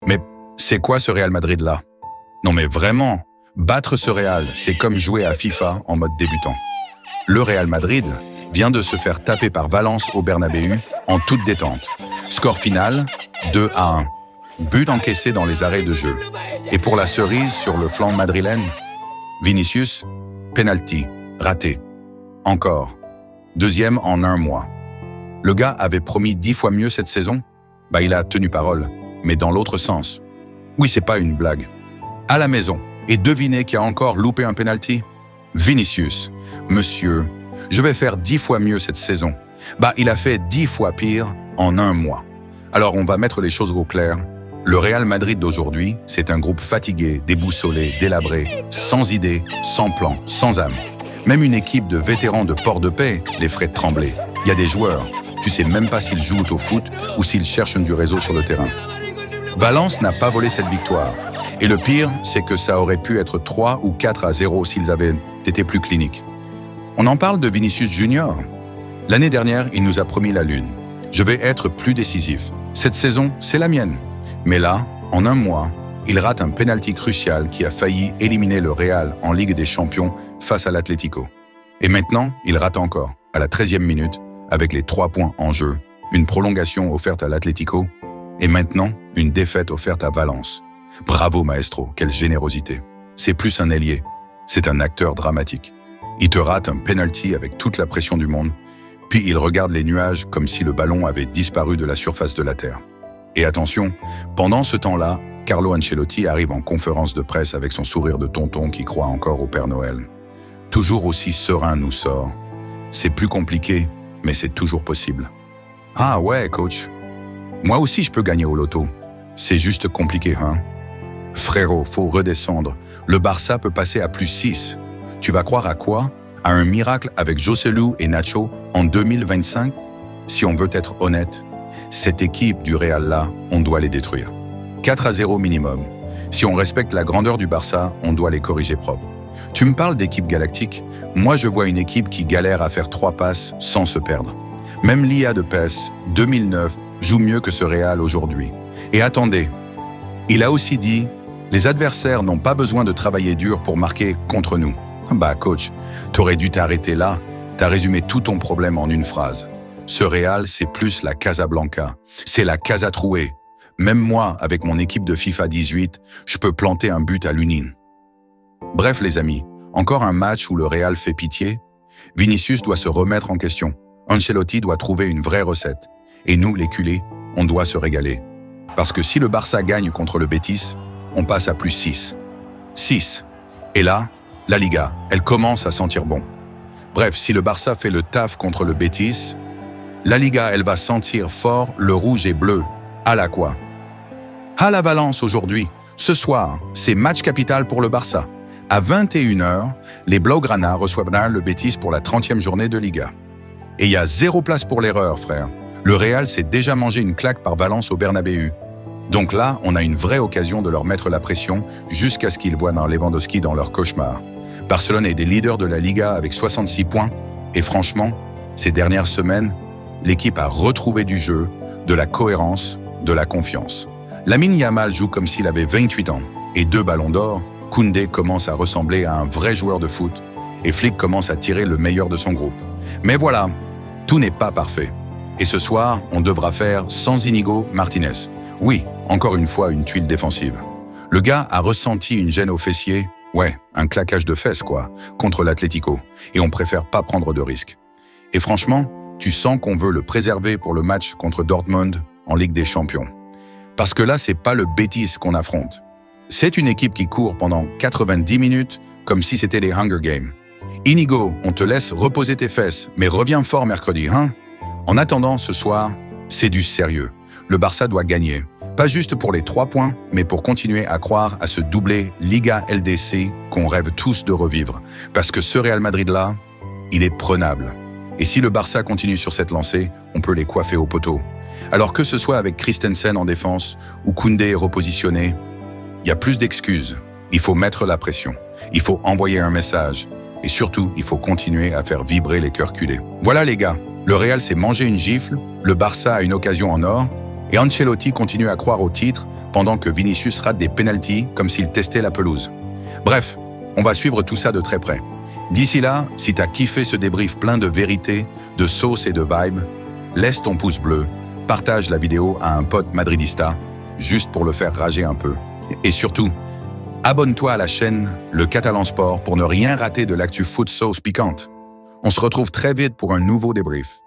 Mais c'est quoi ce Real Madrid-là? Non mais vraiment, battre ce Real, c'est comme jouer à FIFA en mode débutant. Le Real Madrid vient de se faire taper par Valence au Bernabéu en toute détente. Score final, 2-1. But encaissé dans les arrêts de jeu. Et pour la cerise sur le flanc madrilène, Vinicius, penalty, raté. Encore. Deuxième en un mois. Le gars avait promis 10 fois mieux cette saison. Bah il a tenu parole, mais dans l'autre sens. Oui, c'est pas une blague. À la maison, et devinez qui a encore loupé un penalty? Vinicius. Monsieur, je vais faire 10 fois mieux cette saison. Bah il a fait 10 fois pire en un mois. Alors on va mettre les choses au clair. Le Real Madrid d'aujourd'hui, c'est un groupe fatigué, déboussolé, délabré, sans idée, sans plan, sans âme. Même une équipe de vétérans de Port-de-Paix les ferait trembler. Il y a des joueurs, tu sais même pas s'ils jouent au foot ou s'ils cherchent du réseau sur le terrain. Valence n'a pas volé cette victoire. Et le pire, c'est que ça aurait pu être 3 ou 4-0 s'ils avaient été plus cliniques. On en parle de Vinicius Junior. L'année dernière, il nous a promis la lune. Je vais être plus décisif. Cette saison, c'est la mienne. Mais là, en un mois, il rate un penalty crucial qui a failli éliminer le Real en Ligue des Champions face à l'Atlético. Et maintenant, il rate encore, à la 13e minute, avec les 3 points en jeu, une prolongation offerte à l'Atlético, et maintenant, une défaite offerte à Valence. Bravo maestro, quelle générosité. C'est plus un ailier, c'est un acteur dramatique. Il te rate un penalty avec toute la pression du monde, puis il regarde les nuages comme si le ballon avait disparu de la surface de la Terre. Et attention, pendant ce temps-là, Carlo Ancelotti arrive en conférence de presse avec son sourire de tonton qui croit encore au Père Noël. Toujours aussi serein nous sort. C'est plus compliqué, mais c'est toujours possible. Ah ouais, coach. Moi aussi je peux gagner au loto. C'est juste compliqué, hein? Frérot, faut redescendre. Le Barça peut passer à +6. Tu vas croire à quoi? À un miracle avec Joselu et Nacho en 2025? Si on veut être honnête, cette équipe du Real-là, on doit les détruire. 4-0 minimum. Si on respecte la grandeur du Barça, on doit les corriger propres. Tu me parles d'équipe galactique? Moi, je vois une équipe qui galère à faire 3 passes sans se perdre. Même l'IA de PES 2009 joue mieux que ce Real aujourd'hui. Et attendez, il a aussi dit « Les adversaires n'ont pas besoin de travailler dur pour marquer contre nous. » Bah coach, t'aurais dû t'arrêter là, t'as résumé tout ton problème en une phrase. Ce Real, c'est plus la Casablanca, c'est la Casa Trouée. Même moi, avec mon équipe de FIFA 18, je peux planter un but à l'Unine. Bref les amis, encore un match où le Real fait pitié. Vinicius doit se remettre en question. Ancelotti doit trouver une vraie recette. Et nous, les culés, on doit se régaler. Parce que si le Barça gagne contre le Betis, on passe à +6. 6. Et là, la Liga, elle commence à sentir bon. Bref, si le Barça fait le taf contre le Betis, la Liga, elle va sentir fort le rouge et bleu. À la quoi? À la Valence aujourd'hui. Ce soir, c'est match capital pour le Barça. À 21h, les Blaugrana reçoivent le Betis pour la 30e journée de Liga. Et il y a 0 place pour l'erreur, frère. Le Real s'est déjà mangé une claque par Valence au Bernabéu. Donc là, on a une vraie occasion de leur mettre la pression jusqu'à ce qu'ils voient dans Lewandowski dans leur cauchemar. Barcelone est des leaders de la Liga avec 66 points. Et franchement, ces dernières semaines, l'équipe a retrouvé du jeu, de la cohérence, de la confiance. Lamine Yamal joue comme s'il avait 28 ans. Et 2 ballons d'or, Koundé commence à ressembler à un vrai joueur de foot. Et Flick commence à tirer le meilleur de son groupe. Mais voilà, tout n'est pas parfait. Et ce soir, on devra faire sans Inigo Martinez. Oui, encore une fois, une tuile défensive. Le gars a ressenti une gêne au fessier, ouais, un claquage de fesses quoi, contre l'Atlético. Et on préfère pas prendre de risques. Et franchement, tu sens qu'on veut le préserver pour le match contre Dortmund en Ligue des Champions. Parce que là, c'est pas le Betis qu'on affronte. C'est une équipe qui court pendant 90 minutes comme si c'était les Hunger Games. Inigo, on te laisse reposer tes fesses, mais reviens fort mercredi, hein? En attendant, ce soir, c'est du sérieux. Le Barça doit gagner. Pas juste pour les 3 points, mais pour continuer à croire à ce doublé Liga-LDC qu'on rêve tous de revivre. Parce que ce Real Madrid-là, il est prenable. Et si le Barça continue sur cette lancée, on peut les coiffer au poteau. Alors que ce soit avec Christensen en défense ou Koundé repositionné, il y a plus d'excuses. Il faut mettre la pression. Il faut envoyer un message. Et surtout, il faut continuer à faire vibrer les cœurs culés. Voilà les gars, le Real s'est mangé une gifle, le Barça a une occasion en or, Et Ancelotti continue à croire au titre pendant que Vinicius rate des pénaltys comme s'il testait la pelouse. Bref, on va suivre tout ça de très près. D'ici là, si t'as kiffé ce débrief plein de vérité, de sauce et de vibe, laisse ton pouce bleu, partage la vidéo à un pote madridista, juste pour le faire rager un peu. Et surtout, abonne-toi à la chaîne Le Catalan Sport pour ne rien rater de l'actu foot sauce piquante. On se retrouve très vite pour un nouveau débrief.